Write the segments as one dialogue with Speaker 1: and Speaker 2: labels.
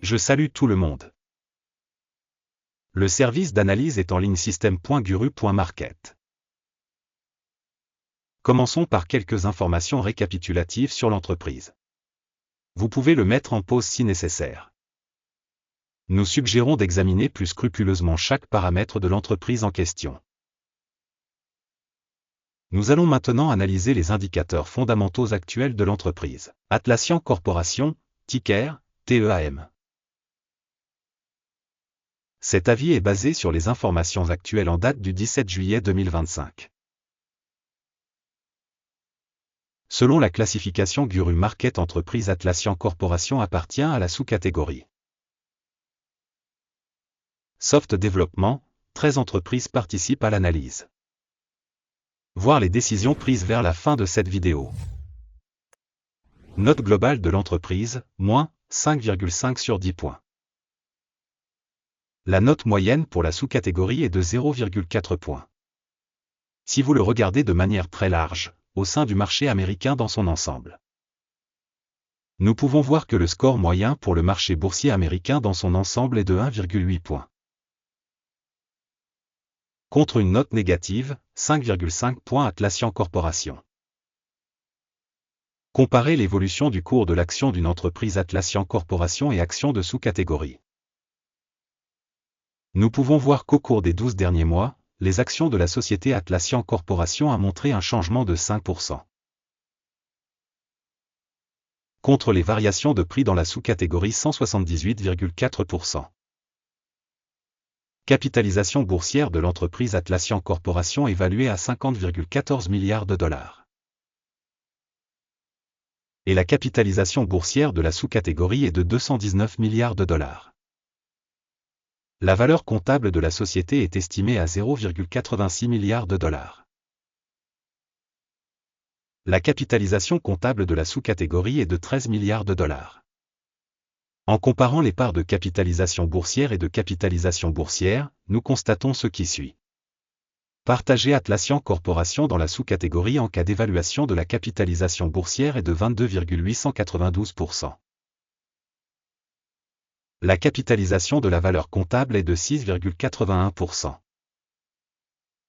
Speaker 1: Je salue tout le monde. Le service d'analyse est en ligne système.guru.market. Commençons par quelques informations récapitulatives sur l'entreprise. Vous pouvez le mettre en pause si nécessaire. Nous suggérons d'examiner plus scrupuleusement chaque paramètre de l'entreprise en question. Nous allons maintenant analyser les indicateurs fondamentaux actuels de l'entreprise. Atlassian Corporation, ticker, TEAM. Cet avis est basé sur les informations actuelles en date du 17 juillet 2025. Selon la classification Guru Market Entreprise, Atlassian Corporation appartient à la sous-catégorie Soft Développement. 13 entreprises participent à l'analyse. Voir les décisions prises vers la fin de cette vidéo. Note globale de l'entreprise, moins 5,5 sur 10 points. La note moyenne pour la sous-catégorie est de 0,4 points. Si vous le regardez de manière très large, au sein du marché américain dans son ensemble, nous pouvons voir que le score moyen pour le marché boursier américain dans son ensemble est de 1,8 points. Contre une note négative, 5,5 points Atlassian Corporation. Comparez l'évolution du cours de l'action d'une entreprise Atlassian Corporation et actions de sous-catégorie. Nous pouvons voir qu'au cours des 12 derniers mois, les actions de la société Atlassian Corporation ont montré un changement de 5%. Contre les variations de prix dans la sous-catégorie 178,4%. Capitalisation boursière de l'entreprise Atlassian Corporation évaluée à 50,14 milliards de dollars. Et la capitalisation boursière de la sous-catégorie est de 219 milliards de dollars. La valeur comptable de la société est estimée à 0,86 milliards de dollars. La capitalisation comptable de la sous-catégorie est de 13 milliards de dollars. En comparant les parts de capitalisation boursière et de capitalisation boursière, nous constatons ce qui suit. Partager Atlassian Corporation dans la sous-catégorie en cas d'évaluation de la capitalisation boursière est de 22,892%. La capitalisation de la valeur comptable est de 6,81%.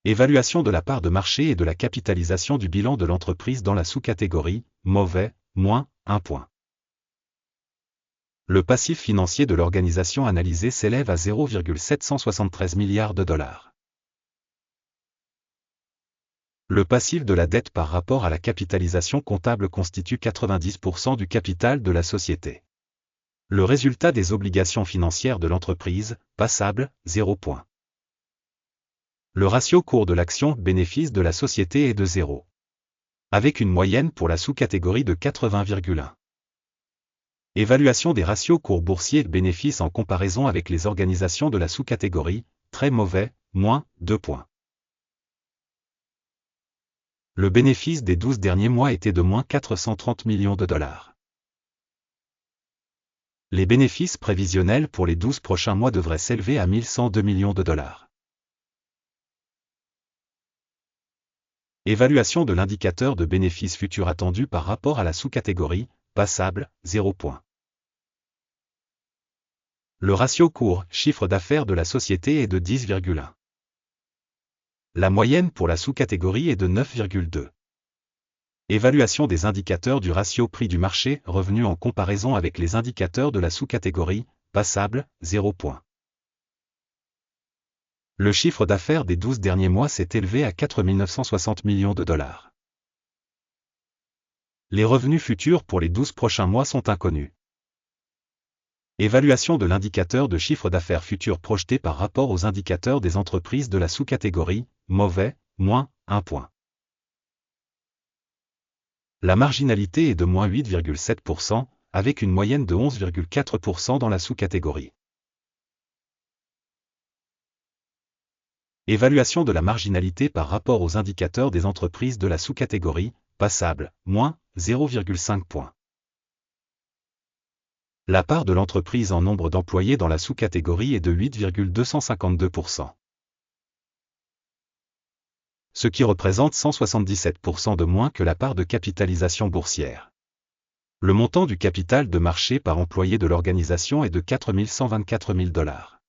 Speaker 1: Évaluation de la part de marché et de la capitalisation du bilan de l'entreprise dans la sous-catégorie, mauvais, moins 1 point. Le passif financier de l'organisation analysée s'élève à 0,773 milliards de dollars. Le passif de la dette par rapport à la capitalisation comptable constitue 90% du capital de la société. Le résultat des obligations financières de l'entreprise, passable, 0 point. Le ratio cours de l'action bénéfice de la société est de 0. Avec une moyenne pour la sous-catégorie de 80,1. Évaluation des ratios cours boursier bénéfice en comparaison avec les organisations de la sous-catégorie, très mauvais, moins 2 points. Le bénéfice des 12 derniers mois était de moins 430 millions de dollars. Les bénéfices prévisionnels pour les 12 prochains mois devraient s'élever à 1102 millions de dollars. Évaluation de l'indicateur de bénéfices futurs attendu par rapport à la sous-catégorie, passable, 0 point. Le ratio cours-chiffre d'affaires de la société est de 10,1. La moyenne pour la sous-catégorie est de 9,2. Évaluation des indicateurs du ratio prix du marché revenu en comparaison avec les indicateurs de la sous-catégorie, passable, 0 point. Le chiffre d'affaires des 12 derniers mois s'est élevé à 4 960 millions de dollars. Les revenus futurs pour les 12 prochains mois sont inconnus. Évaluation de l'indicateur de chiffre d'affaires futur projeté par rapport aux indicateurs des entreprises de la sous-catégorie, mauvais, moins 1 point. La marginalité est de moins 8,7%, avec une moyenne de 11,4% dans la sous-catégorie. Évaluation de la marginalité par rapport aux indicateurs des entreprises de la sous-catégorie, passable, moins 0,5 points. La part de l'entreprise en nombre d'employés dans la sous-catégorie est de 8,252%. Ce qui représente 177% de moins que la part de capitalisation boursière. Le montant du capital de marché par employé de l'organisation est de 4 124 000 $.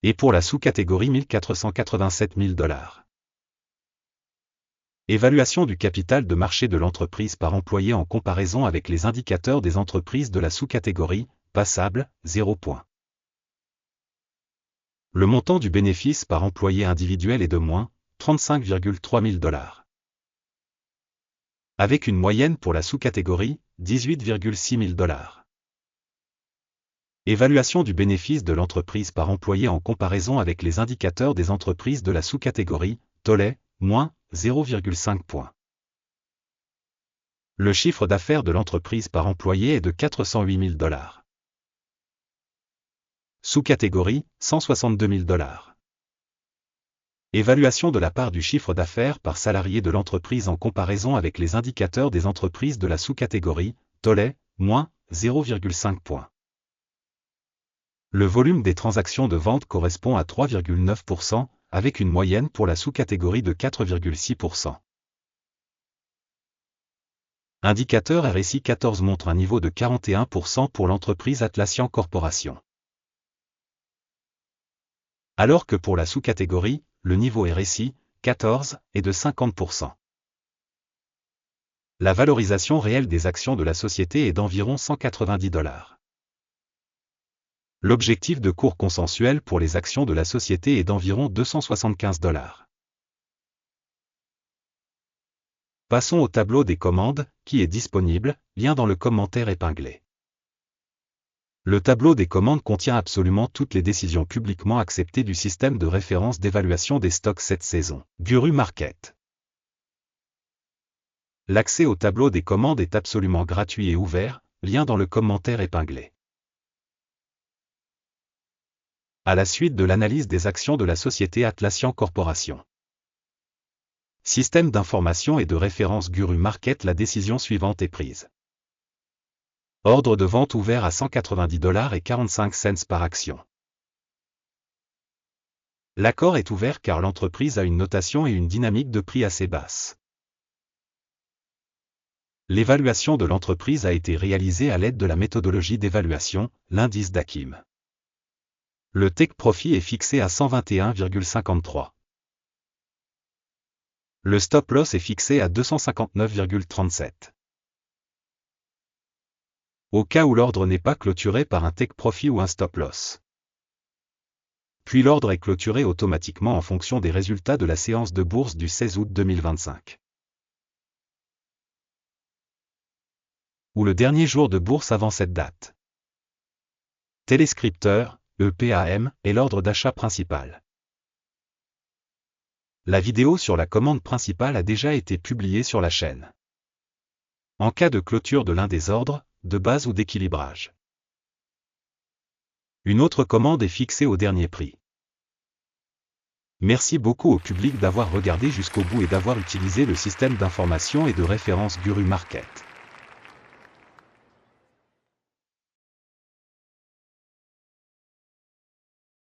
Speaker 1: Et pour la sous-catégorie 1 487 000 $. Évaluation du capital de marché de l'entreprise par employé en comparaison avec les indicateurs des entreprises de la sous-catégorie, passable, 0 points. Le montant du bénéfice par employé individuel est de moins 35,3 000 $. Avec une moyenne pour la sous-catégorie, 18,6 000 $. Évaluation du bénéfice de l'entreprise par employé en comparaison avec les indicateurs des entreprises de la sous-catégorie, tollé, moins 0,5 points. Le chiffre d'affaires de l'entreprise par employé est de 408 000 $. Sous-catégorie, 162 000 $. Évaluation de la part du chiffre d'affaires par salarié de l'entreprise en comparaison avec les indicateurs des entreprises de la sous-catégorie, tollé, moins 0,5 points. Le volume des transactions de vente correspond à 3,9%, avec une moyenne pour la sous-catégorie de 4,6%. Indicateur RSI 14 montre un niveau de 41% pour l'entreprise Atlassian Corporation. Alors que pour la sous-catégorie, le niveau RSI, 14, est de 50%. La valorisation réelle des actions de la société est d'environ 190 $. L'objectif de cours consensuel pour les actions de la société est d'environ 275 $. Passons au tableau des commandes, qui est disponible, lien dans le commentaire épinglé. Le tableau des commandes contient absolument toutes les décisions publiquement acceptées du système de référence d'évaluation des stocks cette saison, Guru Market. L'accès au tableau des commandes est absolument gratuit et ouvert, lien dans le commentaire épinglé. À la suite de l'analyse des actions de la société Atlassian Corporation. Système d'information et de référence Guru Market. La décision suivante est prise. Ordre de vente ouvert à 190 $ et 45 cents par action. L'accord est ouvert car l'entreprise a une notation et une dynamique de prix assez basse. L'évaluation de l'entreprise a été réalisée à l'aide de la méthodologie d'évaluation, l'indice d'Akim. Le take profit est fixé à 121,53. Le stop loss est fixé à 259,37. Au cas où l'ordre n'est pas clôturé par un take profit ou un stop loss. Puis l'ordre est clôturé automatiquement en fonction des résultats de la séance de bourse du 16 août 2025. Ou le dernier jour de bourse avant cette date. Téléscripteur, EPAM, est l'ordre d'achat principal. La vidéo sur la commande principale a déjà été publiée sur la chaîne. En cas de clôture de l'un des ordres, de base ou d'équilibrage. Une autre commande est fixée au dernier prix. Merci beaucoup au public d'avoir regardé jusqu'au bout et d'avoir utilisé le système d'information et de référence Guru Market.